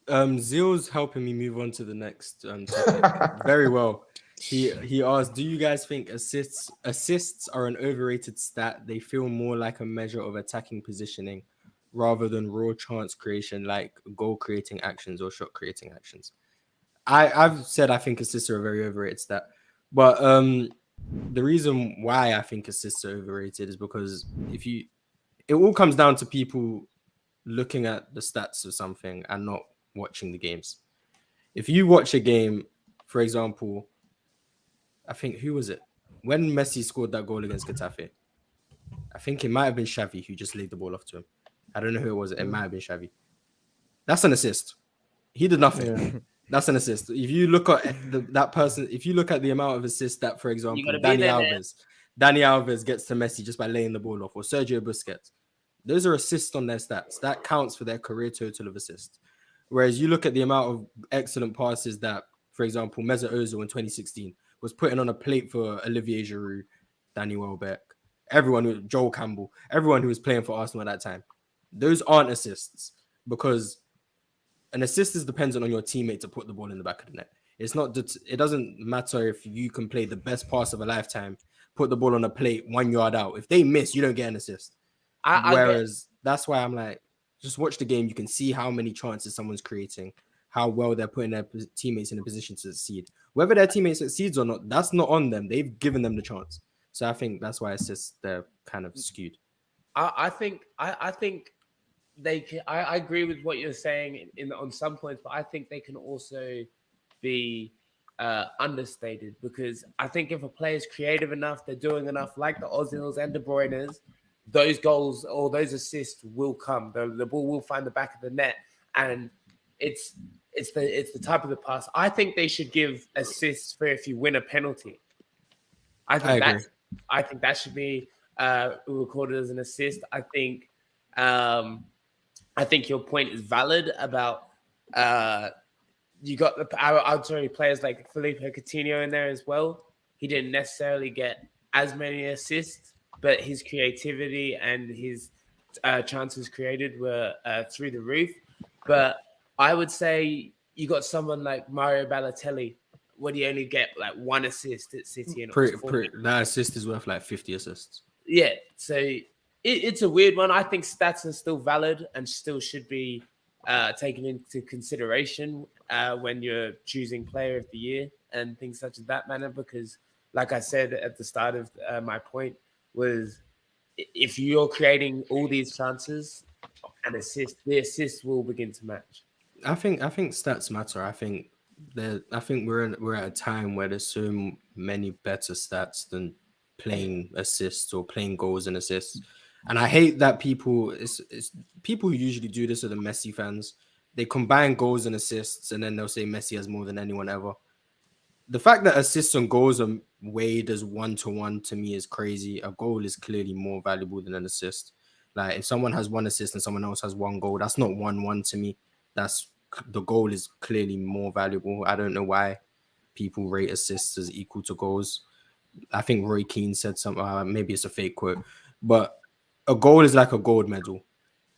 Zill's helping me move on to the next topic very well. He asked, "Do you guys think assists are an overrated stat? They feel more like a measure of attacking positioning rather than raw chance creation, like goal creating actions or shot creating actions." I've said I think assists are a very overrated stat, but the reason why I think assists are overrated is because it all comes down to people looking at the stats of something and not watching the games. If you watch a game, for example, I think who was it? When Messi scored that goal against Getafe, I think it might have been Xavi who just laid the ball off to him. I don't know who it was. It might have been Xavi. That's an assist. He did nothing. Yeah. That's an assist. If you look at that person, if you look at the amount of assists that, for example, Dani Alves gets to Messi just by laying the ball off, or Sergio Busquets, those are assists on their stats. That counts for their career total of assists. Whereas you look at the amount of excellent passes that, for example, Mesut Ozil in 2016 was putting on a plate for Olivier Giroud, Danny Welbeck, Joel Campbell, everyone who was playing for Arsenal at that time. Those aren't assists because an assist is dependent on your teammate to put the ball in the back of the net. It's not. It doesn't matter if you can play the best pass of a lifetime, put the ball on a plate 1 yard out. If they miss, you don't get an assist. Whereas that's why I'm like, just watch the game. You can see how many chances someone's creating, how well they're putting their teammates in a position to succeed. Whether their teammates succeeds or not, that's not on them. They've given them the chance. So I think that's why assists they're kind of skewed. I think they can. I agree with what you're saying on some points, but I think they can also be understated because I think if a player is creative enough, they're doing enough, like the Ozils and De Bruyne's, those goals or those assists will come. The ball will find the back of the net, and it's the type of the pass. I think they should give assists for if you win a penalty. I think that should be recorded as an assist. I think your point is valid about you got the players like Felipe Coutinho in there as well. He didn't necessarily get as many assists, but his creativity and his chances created were through the roof. But I would say you got someone like Mario Balotelli. Would he only get like one assist at City? And that assist is worth like 50 assists. Yeah, so it's a weird one. I think stats are still valid and still should be taken into consideration when you're choosing player of the year and things such as that manner. Because, like I said at the start of my point, was if you're creating all these chances and the assists will begin to match. I think stats matter. I think we're at a time where there's so many better stats than plain assists or plain goals and assists. And I hate that it's people who usually do this are the Messi fans. They combine goals and assists and then they'll say Messi has more than anyone ever. The fact that assists and goals are weighed as 1-to-1 to me is crazy. A goal is clearly more valuable than an assist. Like if someone has one assist and someone else has one goal, that's not 1-1 to me. The goal is clearly more valuable. I don't know why people rate assists as equal to goals. I think Roy Keane said something, maybe it's a fake quote, but a goal is like a gold medal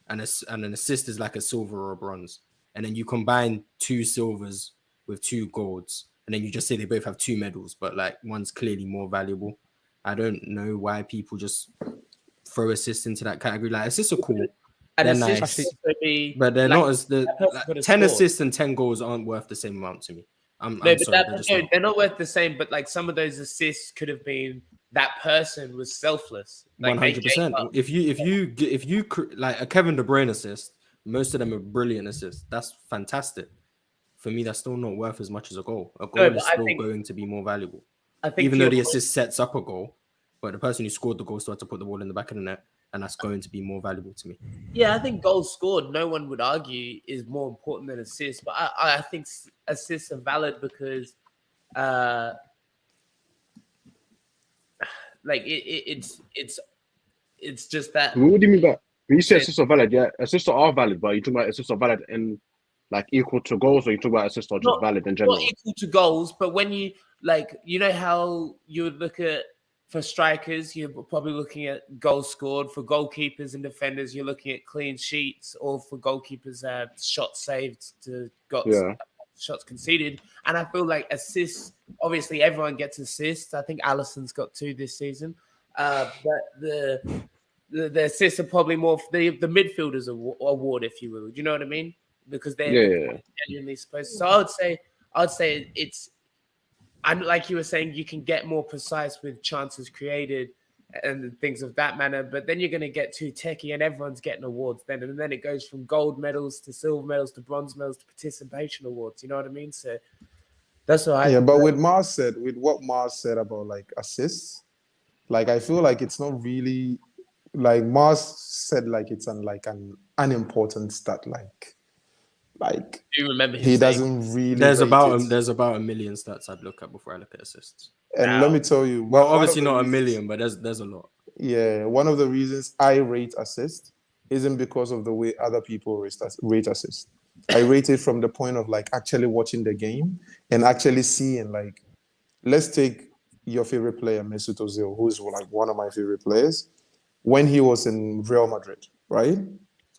and an assist is like a silver or a bronze. And then you combine 2 silvers with 2 golds and then you just say they both have 2 medals, but like one's clearly more valuable. I don't know why people just throw assists into that category. Like assists are cool. They're nice, but they're not as 10 assists and 10 goals aren't worth the same amount to me. They're not worth the same, but like some of those assists could have been that person was selfless. Like 100%. If you like a Kevin De Bruyne assist, most of them are brilliant assists. That's fantastic. For me, that's still not worth as much as a goal. A goal is still going to be more valuable. Even though the assist sets up a goal, but the person who scored the goal still had to put the ball in the back of the net, and that's going to be more valuable to me. Yeah, I think goals scored, no one would argue, is more important than assists. But I think assists are valid because, like it's just that. What do you mean by when you say assists are valid? Yeah, assists are valid, but you talk about assists are valid in like equal to goals, or you talk about assists are just valid in general? Not equal to goals, but when you like, you know how you would look at For strikers, you're probably looking at goals scored. For goalkeepers and defenders, you're looking at clean sheets, or for goalkeepers, shots saved to shots conceded. And I feel like assists, obviously everyone gets assists. I think Alisson's got 2 this season. But the assists are probably more for the midfielders award, if you will. Do you know what I mean? Because they're genuinely supposed to. So I would say it's, and like you were saying, you can get more precise with chances created and things of that manner, but then you're going to get too techie and everyone's getting awards then. And then it goes from gold medals to silver medals to bronze medals to participation awards. You know what I mean? So that's what I... Yeah, but with what Mars said about like assists, like I feel like it's not really, like Mars said, like it's an unimportant stat, like Do you remember him he saying, doesn't really There's rate about it. there's about 1 million stats I'd look at before I look at assists. And Wow. let me tell you, Well, one of obviously the not a reasons- million, but there's a lot. Yeah, one of the reasons I rate assist isn't because of the way other people rate assist. I rate it from the point of like actually watching the game and actually seeing, like, let's take your favorite player, Mesut Ozil, who's like one of my favorite players. When he was in Real Madrid, right?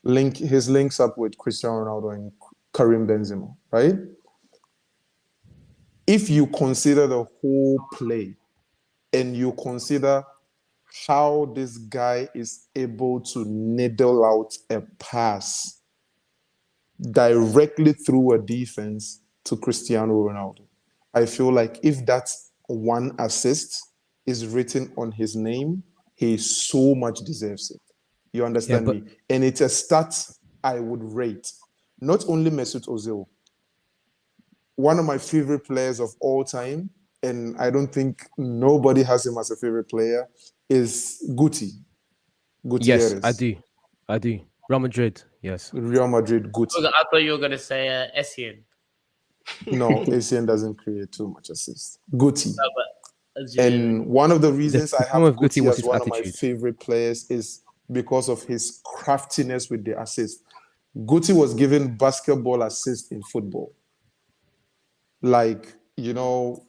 His links up with Cristiano Ronaldo and Karim Benzema, right? If you consider the whole play and you consider how this guy is able to needle out a pass directly through a defense to Cristiano Ronaldo, I feel like if that's one assist is written on his name, he so much deserves it. You understand me? And it's a stat I would rate. Not only Mesut Ozil, one of my favorite players of all time, and I don't think nobody has him as a favorite player, is Gutierrez. Yes, I do. Real Madrid, yes. Real Madrid, Guti. I thought you were going to say Essien. No, Essien doesn't create too much assist. Guti. No, but as you- And one of the reasons I problem have with Guti Guti was as his one of my attitude. favorite players is because of his craftiness with the assist. Guti was given basketball assist in football. Like, you know,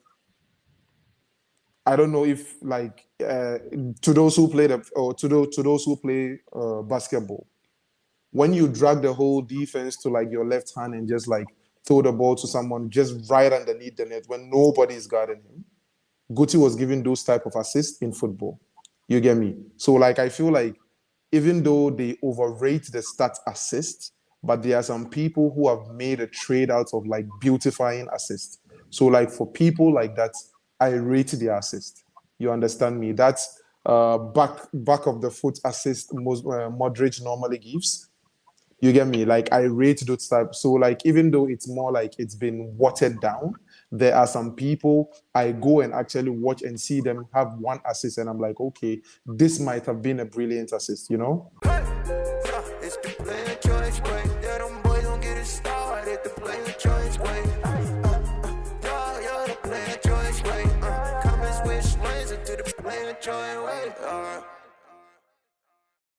I don't know if like to those who play basketball, when you drag the whole defense to like your left hand and just like throw the ball to someone just right underneath the net when nobody is guarding him, Guti was given those type of assists in football. You get me? So like I feel like even though they overrate the stat assist, but there are some people who have made a trade out of like beautifying assist. So like for people like that, I rate their assist. You understand me? That's back of the foot assist Modric normally gives. You get me? Like I rate those types. So like even though it's more like it's been watered down, there are some people I go and actually watch and see them have one assist, and I'm like, okay, this might have been a brilliant assist, you know? It's the player choice way. Yeah, them boys don't get it started. The player choice way. You're the player choice way. Comments wish lanes into the player choice way.